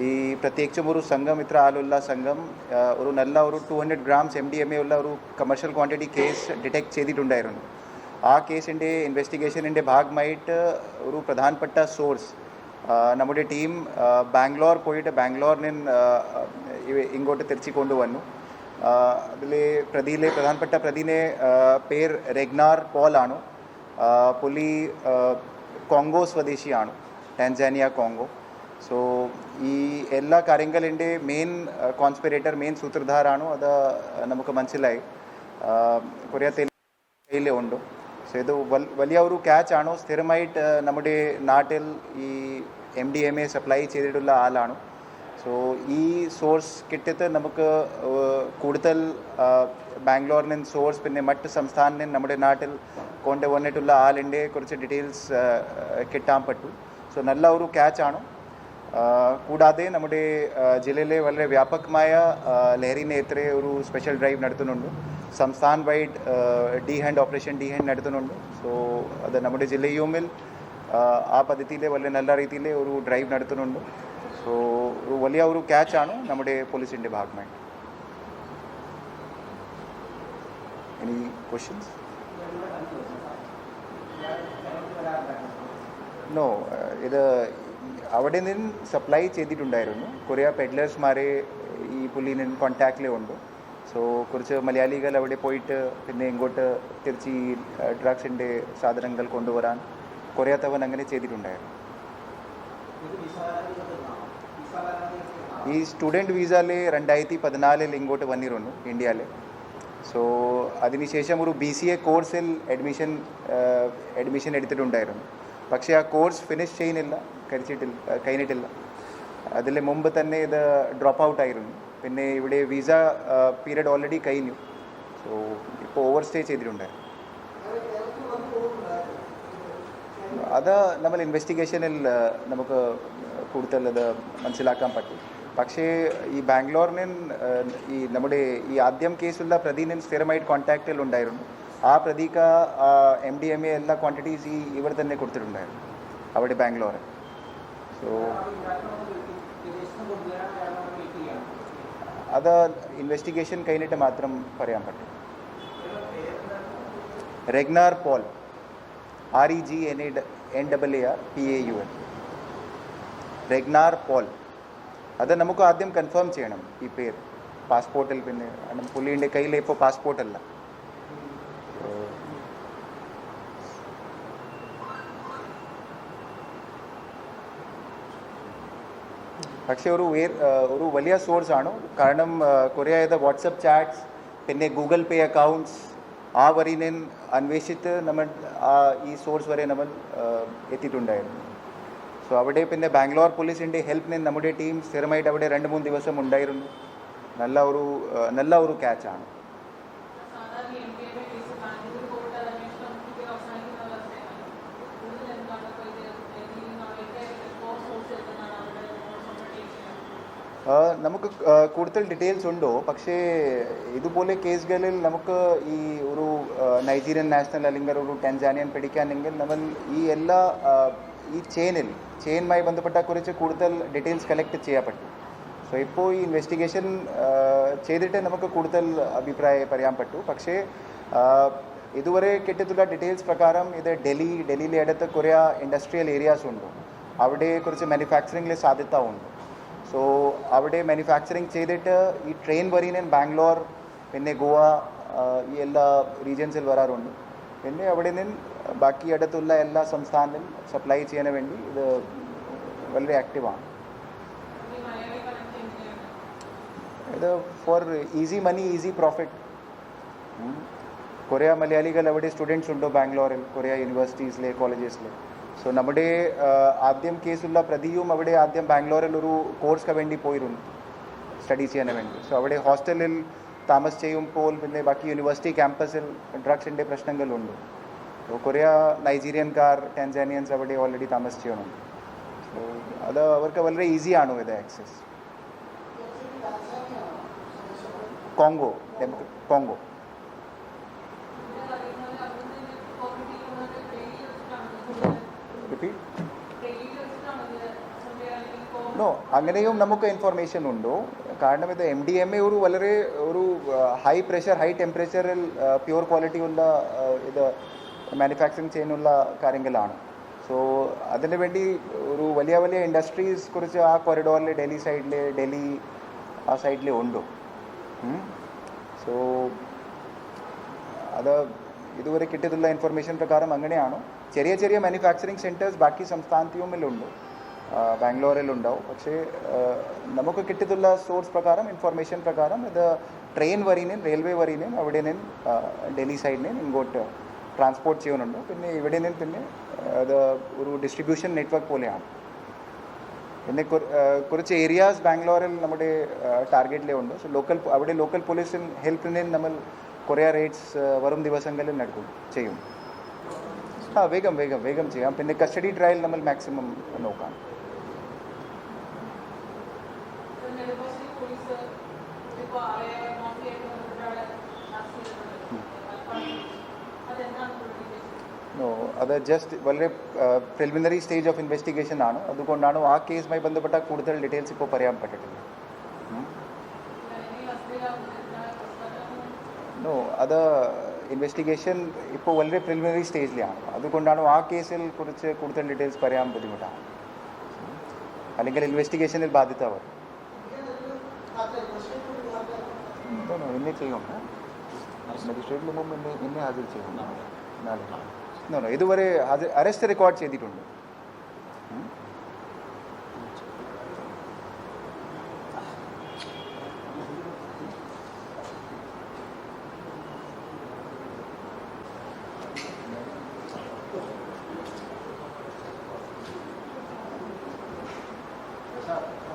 ഈ പ്രത്യേകിച്ചും ഒരു സംഘം ഇത്ര ആളുള്ള സംഘം ഒരു നല്ല ഒരു 200 ഗ്രാംസ് MDMA ഉള്ള ഒരു കമേഴ്ഷ്യൽ ക്വാണ്ടിറ്റി കേസ് ഡിറ്റക്ട് ചെയ്തിട്ടുണ്ടായിരുന്നു. ആ കേസിൻ്റെ ഇൻവെസ്റ്റിഗേഷനിൻ്റെ ഭാഗമായിട്ട് ഒരു പ്രധാനപ്പെട്ട സോഴ്സ് നമ്മുടെ ടീം ബാംഗ്ലൂർ പോയിട്ട് ബാംഗ്ലൂരിൽ നിന്ന് ഇങ്ങോട്ട് തിരിച്ചു കൊണ്ടുവന്നു. അതിലെ പ്രധാനപ്പെട്ട പ്രതിനെ പേര് റെഗ്നാർ പോൾ ആണ്. പുള്ളി കോങ്കോ സ്വദേശിയാണ്, ടാൻസാനിയ കോങ്കോ. സോ ഈ എല്ലാ കാര്യങ്ങളുടെ മെയിൻ കോൺസ്പിറേറ്റർ, മെയിൻ സൂത്രധാരാണ്. അത് നമുക്ക് മനസ്സിലായി. കുറേ കയ്യിലേ ഉണ്ട്. സോ ഇത് വലിയ ഒരു ക്യാച്ചാണ്. സ്ഥിരമായിട്ട് നമ്മുടെ നാട്ടിൽ ഈ MDMA സപ്ലൈ ചെയ്തിട്ടുള്ള ആളാണ്. സോ ഈ സോഴ്സ് കിട്ടിയിട്ട് നമുക്ക് കൂടുതൽ ബാംഗ്ലൂരിൽ നിന്ന് സോഴ്സ്, പിന്നെ മറ്റ് സംസ്ഥാനത്തിൽ നിന്ന് നമ്മുടെ നാട്ടിൽ കൊണ്ടുവന്നിട്ടുള്ള ആളിൻ്റെ കുറച്ച് ഡീറ്റെയിൽസ് കിട്ടാൻ പറ്റും. സോ നല്ല ഒരു ക്യാച്ചാണ്. കൂടാതെ നമ്മുടെ ജില്ലയിലെ വളരെ വ്യാപകമായ ലഹരി നേരത്തെ ഒരു സ്പെഷ്യൽ ഡ്രൈവ് നടത്തുന്നുണ്ട്. Sansthan wide operation D hand നടത്തുന്നുണ്ട്. സോ അത് നമ്മുടെ ജില്ലയുമിൽ ആ പദ്ധതിയിൽ വളരെ നല്ല രീതിയിൽ ഒരു ഡ്രൈവ് നടത്തുന്നുണ്ട്. സോ ഒരു വലിയ ഒരു ക്യാച്ചാണ് നമ്മുടെ പോലീസിൻ്റെ ഭാഗമായി. Any questions? നോ, ഇത് അവിടെ നിന്ന് സപ്ലൈ ചെയ്തിട്ടുണ്ടായിരുന്നു. കുറേ പെഡ്ലേഴ്സ്മാരെ ഈ പുള്ളിന് കോൺടാക്റ്റിലുണ്ട്. സോ കുറച്ച് മലയാളികൾ അവിടെ പോയിട്ട് പിന്നെ ഇങ്ങോട്ട് തിരിച്ച് ഈ ഡ്രഗ്സിൻ്റെ സാധനങ്ങൾ കൊണ്ടുവരാൻ കുറേ തവണ അങ്ങനെ ചെയ്തിട്ടുണ്ടായിരുന്നു. ഈ സ്റ്റുഡൻറ്റ് വിസയിൽ 2014 ഇങ്ങോട്ട് വന്നിരുന്നു ഇന്ത്യയിൽ. സോ അതിനുശേഷം ഒരു BCA കോഴ്സിൽ അഡ്മിഷൻ എടുത്തിട്ടുണ്ടായിരുന്നു. പക്ഷേ ആ കോഴ്സ് ഫിനിഷ് കഴിഞ്ഞിട്ടില്ല. അതിൽ മുമ്പ് തന്നെ ഇത് ഡ്രോപ്പ് ഔട്ട് ആയിരുന്നു. പിന്നെ ഇവിടെ വിസ പീരീഡ് ഓൾറെഡി കഴിഞ്ഞു. സോ ഇപ്പോൾ ഓവർ സ്റ്റേ ചെയ്തിട്ടുണ്ടായിരുന്നു. അത് നമ്മൾ ഇൻവെസ്റ്റിഗേഷനിൽ നമുക്ക് കൂടുതൽ അത് മനസ്സിലാക്കാൻ പറ്റും. പക്ഷേ ഈ ബാംഗ്ലൂരിൽ ഈ നമ്മുടെ ഈ ആദ്യം കേസുള്ള പ്രതിന് സ്ഥിരമായിട്ട് കോൺടാക്റ്റിൽ ഉണ്ടായിരുന്നു. ആ പ്രതിക്ക് MDMA എല്ലാ ക്വാണ്ടിറ്റീസ് ഇവർ തന്നെ കൊടുത്തിട്ടുണ്ടായിരുന്നു അവിടെ ബാംഗ്ലൂർ. സോ അത് ഇൻവെസ്റ്റിഗേഷൻ കഴിഞ്ഞിട്ട് മാത്രം പറയാൻ പറ്റും. റെഗ്നാർ പോൾ, REGNARPAUL, റെഗ്നാർ പോൾ. അത് നമുക്ക് ആദ്യം കൺഫേം ചെയ്യണം ഈ പേര് പാസ്പോർട്ടിൽ. പിന്നെ പുള്ളിയുടെ കയ്യിൽ ഇപ്പോൾ പാസ്പോർട്ടല്ല. പക്ഷേ ഒരു വലിയ സോഴ്സാണ്. കാരണം കുറേ വാട്സപ്പ് ചാറ്റ്സ്, പിന്നെ ഗൂഗിൾ പേ അക്കൗണ്ട്സ് ആ വഴി നിന്ന് അന്വേഷിച്ച് നമ്മൾ ഈ സോഴ്സ് വരെ നമ്മൾ എത്തിയിട്ടുണ്ടായിരുന്നു. സോ അവിടെ പിന്നെ ബാംഗ്ലൂർ പോലീസിൻ്റെ ഹെൽപ്പിന് നമ്മുടെ ടീം സ്ഥിരമായിട്ട് അവിടെ 2-3 ദിവസം ഉണ്ടായിരുന്നു. നല്ല ഒരു ക്യാച്ചാണ്. നമുക്ക് കൂടുതൽ ഡീറ്റെയിൽസ് ഉണ്ടോ? പക്ഷേ ഇതുപോലെ കേസുകളിൽ നമുക്ക് ഈ ഒരു നൈജീരിയൻ നാഷണൽ അല്ലെങ്കിൽ ഒരു ടാൻസാനിയൻ പിടിക്കാനെങ്കിൽ നമ്മൾ ഈ ചെയിനുമായി ബന്ധപ്പെട്ട കുറച്ച് കൂടുതൽ ഡീറ്റെയിൽസ് കളക്ട് ചെയ്യാൻ പറ്റും. സോ ഇപ്പോൾ ഈ ഇൻവെസ്റ്റിഗേഷൻ ചെയ്തിട്ട് നമുക്ക് കൂടുതൽ അഭിപ്രായം പറയാൻ പറ്റൂ. പക്ഷേ ഇതുവരെ കിട്ടിയിട്ടുള്ള ഡീറ്റെയിൽസ് പ്രകാരം ഇത് ഡൽഹിയിലെ അടുത്ത് കുറേ ഇൻഡസ്ട്രിയൽ ഏരിയാസ് ഉണ്ട്. അവിടെ കുറച്ച് മാനുഫാക്ചറിംഗിൽ സാധ്യത ഉണ്ട്. സോ അവിടെ മാനുഫാക്ചറിങ് ചെയ്തിട്ട് ഈ ട്രെയിൻ വഴി ഞാൻ ബാംഗ്ലൂർ, പിന്നെ ഗോവ, ഈ എല്ലാ റീജിയൻസിൽ വരാറുണ്ട്. പിന്നെ അവിടെ നിന്ന് ബാക്കി അടുത്തുള്ള എല്ലാ സംസ്ഥാനത്തിലും സപ്ലൈ ചെയ്യാൻ വേണ്ടി ഇത് വളരെ ആക്റ്റീവാണ്. ഇത് ഫോർ ഈസി മണി, ഈസി പ്രോഫിറ്റ്. കുറേ മലയാളികൾ അവിടെ സ്റ്റുഡൻസ് ഉണ്ട് ബാംഗ്ലൂരിൽ, കുറേ യൂണിവേഴ്സിറ്റീസിലെ, കോളേജസിലെ. സോ നമ്മുടെ ആദ്യം കേസുള്ള പ്രതിയും അവിടെ ആദ്യം ബാംഗ്ലൂരിൽ ഒരു കോഴ്സിന് വേണ്ടി പോയിരുന്നു, സ്റ്റഡി ചെയ്യാൻ വേണ്ടി. സോ അവിടെ ഹോസ്റ്റലിൽ താമസിച്ചുമ്പോൾ പിന്നെ ബാക്കി യൂണിവേഴ്സിറ്റി ക്യാമ്പസിൽ ഡ്രഗ്സിൻ്റെ പ്രശ്നങ്ങളുണ്ട്. സോ കുറേ നൈജീരിയൻകാർ, ടാൻസാനിയൻസ് അവിടെ ഓൾറെഡി താമസിച്ചുണ്ട്. സോ അത് അവർക്ക് വളരെ ഈസിയാണ് ഇത് ആക്സസ്. കോങ്കോ. Repeat. നോ അങ്ങനെയും നമുക്ക് ഇൻഫർമേഷൻ ഉണ്ടോ കാരണം ഇത് എം ഡി എം എ ഒരു വളരെ ഒരു ഹൈ പ്രഷർ ഹൈ ടെമ്പറേച്ചറിൽ പ്യുവർ ക്വാളിറ്റി ഉള്ള ഇത് മാനുഫാക്ചറിങ് ചെയ്യാനുള്ള കാര്യങ്ങളാണ് സോ അതിന് വേണ്ടി ഒരു വലിയ വലിയ ഇൻഡസ്ട്രീസ് കുറിച്ച് ആ കോറിഡോറിൽ ഡൽഹി ആ സൈഡിൽ ഉണ്ടോ സോ അത് ഇതുവരെ കിട്ടിയിട്ടുള്ള ഇൻഫർമേഷൻ പ്രകാരം അങ്ങനെയാണോ ചെറിയ ചെറിയ മാനുഫാക്ചറിങ് സെൻറ്റേഴ്സ് ബാക്കി സംസ്ഥാനത്തിലുമുണ്ട് ബാംഗ്ലൂരിലുണ്ടാവും പക്ഷേ നമുക്ക് കിട്ടിയിട്ടുള്ള സോഴ്സ് പ്രകാരം ഇൻഫർമേഷൻ പ്രകാരം ഇത് ട്രെയിൻ വരീനും റെയിൽവേ വരീനും അവിടെ നിന്ന് ഡൽഹി സൈഡിൽ ഇങ്ങോട്ട് ട്രാൻസ്പോർട്ട് ചെയ്യുന്നുണ്ട് പിന്നെ ഇവിടെ നിന്ന് പിന്നെ അത് ഒരു ഡിസ്ട്രിബ്യൂഷൻ നെറ്റ്വർക്ക് പോലെയാണ് പിന്നെ കുറച്ച് ഏരിയാസ് ബാംഗ്ലൂരിൽ നമ്മുടെ ടാർഗറ്റിലുണ്ട് സോ അവിടെ ലോക്കൽ പോലീസിൻ ഹെൽപ്പിന് നമ്മൾ കൊറിയർ റേറ്റ്സ് വരും ദിവസങ്ങളിൽ ചെയ്യും വേഗം ചെയ്യാം പിന്നെ കസ്റ്റഡി ട്രയൽ നമ്മൾ മാക്സിമം നോക്കാം നോ അത് ജസ്റ്റ് വളരെ പ്രിലിമിനറി സ്റ്റേജ് ഓഫ് ഇൻവെസ്റ്റിഗേഷൻ ആണ് അതുകൊണ്ടാണ് ആ കേസുമായി ബന്ധപ്പെട്ട കൂടുതൽ ഡീറ്റെയിൽസ് ഇപ്പോൾ പറയാൻ പറ്റത്തില്ല നോ അത് ഇൻവെസ്റ്റിഗേഷൻ ഇപ്പോൾ വളരെ പ്രിലിമിനറി സ്റ്റേജിലാണ് അതുകൊണ്ടാണ് ആ കേസിൽ കുറിച്ച് കൂടുതൽ ഡീറ്റെയിൽസ് പറയാൻ ബുദ്ധിമുട്ടാണ് അല്ലെങ്കിൽ ഇൻവെസ്റ്റിഗേഷനിൽ ബാധ്യത വരും ഇന്നെ ചെയ്യും മജിസ്ട്രേറ്റിന് മുമ്പ് ഇന്നെ ഹാജർ ചെയ്യും നോ ഇതുവരെ അറസ്റ്റ് റെക്കോർഡ് ചെയ്തിട്ടുണ്ട് Sir.